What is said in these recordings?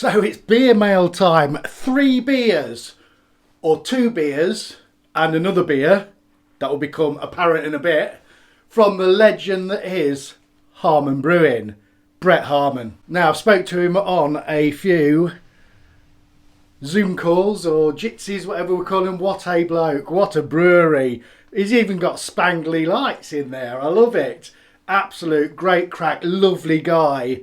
So it's beer mail time. 3 beers or 2 beers and another beer that will become apparent in a bit from the legend that is Harmon Brewing, Brett Harmon. Now, I spoke to him on a few Zoom calls or jitsies, whatever we call him. What a bloke, what a brewery. He's even got spangly lights in there. I love it. Absolute great crack, lovely guy.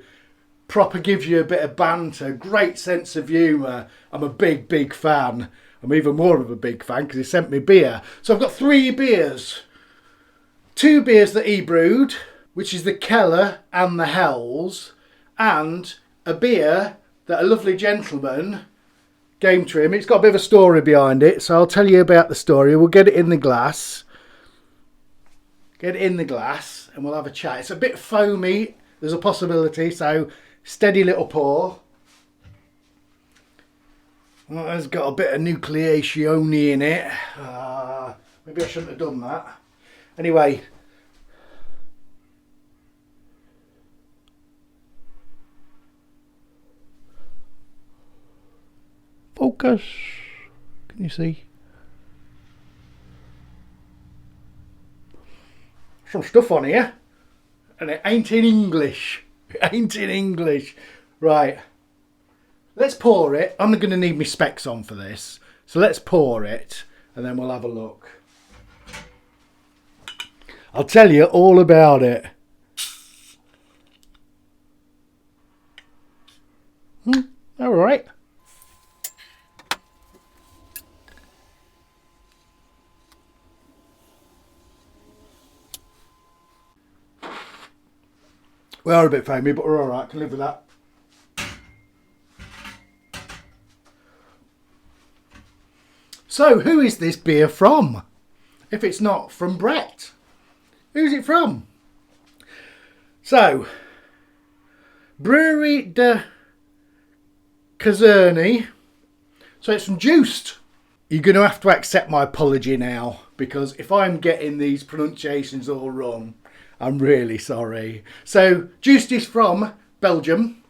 Proper gives you a bit of banter, great sense of humour. I'm a big fan. I'm even more of a big fan because he sent me beer. So I've got 3 beers. 2 beers that he brewed, which is the Keller and the Hells, and a beer that a lovely gentleman gave to him. It's got a bit of a story behind it, so I'll tell you about the story. We'll get it in the glass. Get it in the glass and we'll have a chat. It's a bit foamy. There's a possibility, so steady little pour. Well, it's got a bit of nucleation in it. Maybe I shouldn't have done that. Anyway. Focus. Can you see? Some stuff on here. And it ain't in English. It ain't in English. Right. Let's pour it. I'm going to need my specs on for this. So let's pour it and then we'll have a look. I'll tell you all about it. All right. We are a bit foamy, but we're all right. Can live with that. So, who is this beer from? If it's not from Brett, who's it from? So, Brewery de Caserne. So it's from Juiced. You're going to have to accept my apology now, because if I'm getting these pronunciations all wrong, I'm really sorry. So, Juiced is from Belgium,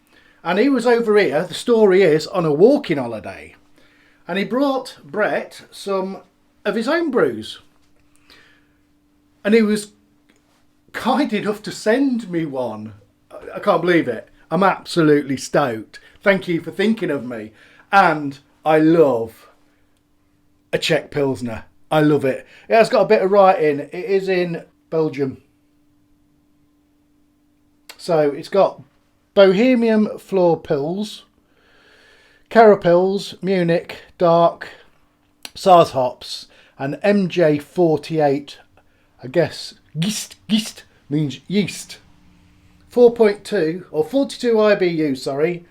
and he was over here, the story is, on a walking holiday. And he brought Brett some of his own brews. And he was kind enough to send me one. I can't believe it. I'm absolutely stoked. Thank you for thinking of me. And I love a Czech Pilsner. I love it. It has got a bit of writing. It is in Belgium. So it's got Bohemian Floor Pils, Carapils, Munich, Dark, SARS hops, and MJ48, I guess, Gist means yeast. 4.2, or 42 IBU, sorry.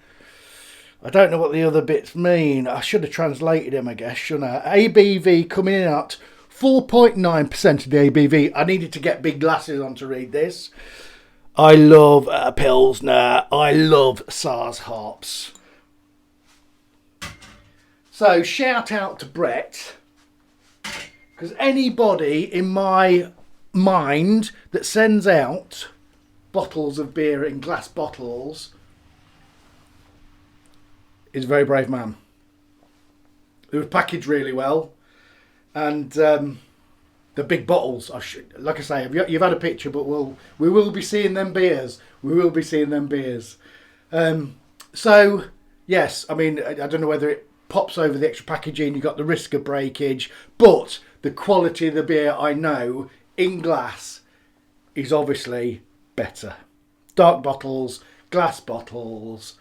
I don't know what the other bits mean. I should have translated them, I guess, shouldn't I? ABV coming in at 4.9% of the ABV. I needed to get big glasses on to read this. I love a Pilsner. I love SARS hops. So shout out to Brett, because anybody in my mind that sends out bottles of beer in glass bottles is a very brave man. They were packaged really well, and the big bottles, like I say, you've had a picture, but we will be seeing them beers. We will be seeing them beers. So yes, I mean, I don't know whether it pops over the extra packaging, you've got the risk of breakage, but the quality of the beer, I know, in glass is obviously better. Dark bottles, glass bottles,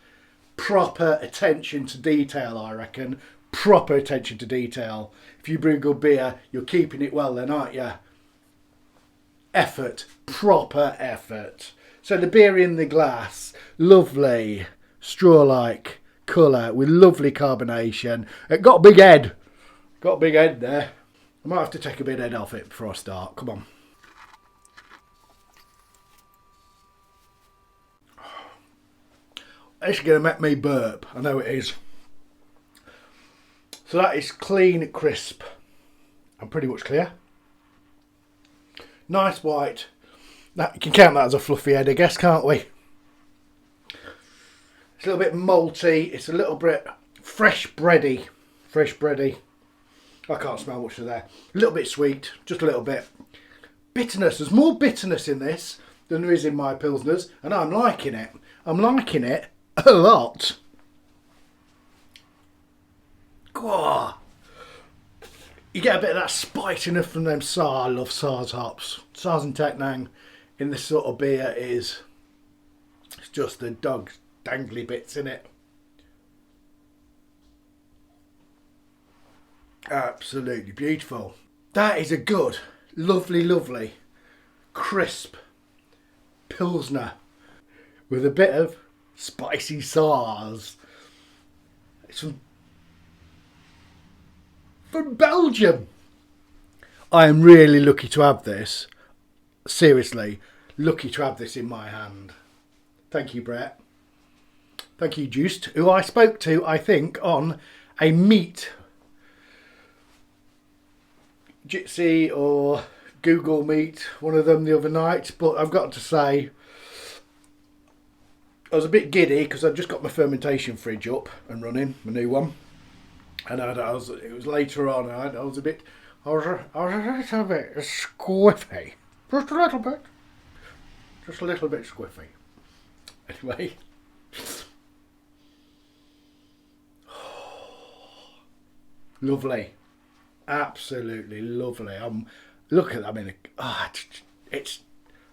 proper attention to detail, I reckon. Proper attention to detail. If you brew good beer, you're keeping it well then, aren't you? Effort, proper effort. So the beer in the glass, lovely, straw-like colour with lovely carbonation. It got a big head. Got a big head there. I might have to take a bit of head off it before I start. Come on. It's going to make me burp. I know it is. So that is clean, crisp, and pretty much clear. Nice white. Now, you can count that as a fluffy head, I guess, can't we? It's a little bit malty. It's a little bit fresh bready. Fresh bready. I can't smell much of there. A little bit sweet, just a little bit. Bitterness. There's more bitterness in this than there is in my Pilsners, and I'm liking it. I'm liking it a lot. God. You get a bit of that spiciness from them Saar. I love Saar's hops. Saar's and Tecknang in this sort of beer it's just the dog's dangly bits in it. Absolutely beautiful. That is a good, lovely, lovely, crisp Pilsner with a bit of spicy Saar's. It's from Belgium. I am really lucky to have this. Seriously, lucky to have this in my hand. Thank you, Brett. Thank you, Juiced, who I spoke to, I think, on a meet Jitsi or Google Meet, one of them the other night. But I've got to say, I was a bit giddy because I'd just got my fermentation fridge up and running, my new one. And it was later on, I was a bit squiffy. Just a little bit. Just a little bit squiffy. Anyway. Lovely. Absolutely lovely. Look at that. I mean, it's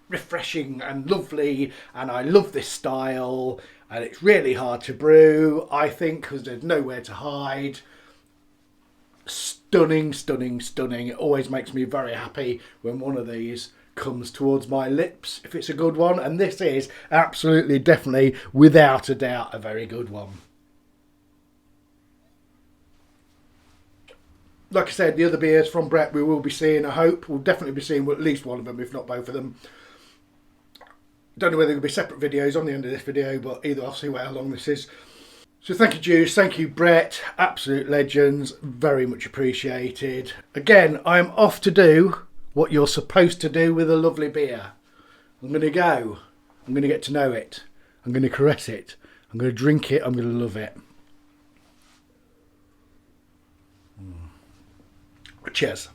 refreshing and lovely, and I love this style, and it's really hard to brew, I think, because there's nowhere to hide. Stunning, stunning, stunning. It always makes me very happy when one of these comes towards my lips, if it's a good one, and this is absolutely, definitely, without a doubt, a very good one. Like I said, the other beers from Brett we will be seeing, I hope. We'll definitely be seeing at least one of them, if not both of them. Don't know whether there'll be separate videos on the end of this video, but either I'll see how long this is. So thank you, Juice. Thank you, Brett. Absolute legends. Very much appreciated. Again, I'm off to do what you're supposed to do with a lovely beer. I'm going to go. I'm going to get to know it. I'm going to caress it. I'm going to drink it. I'm going to love it. Cheers.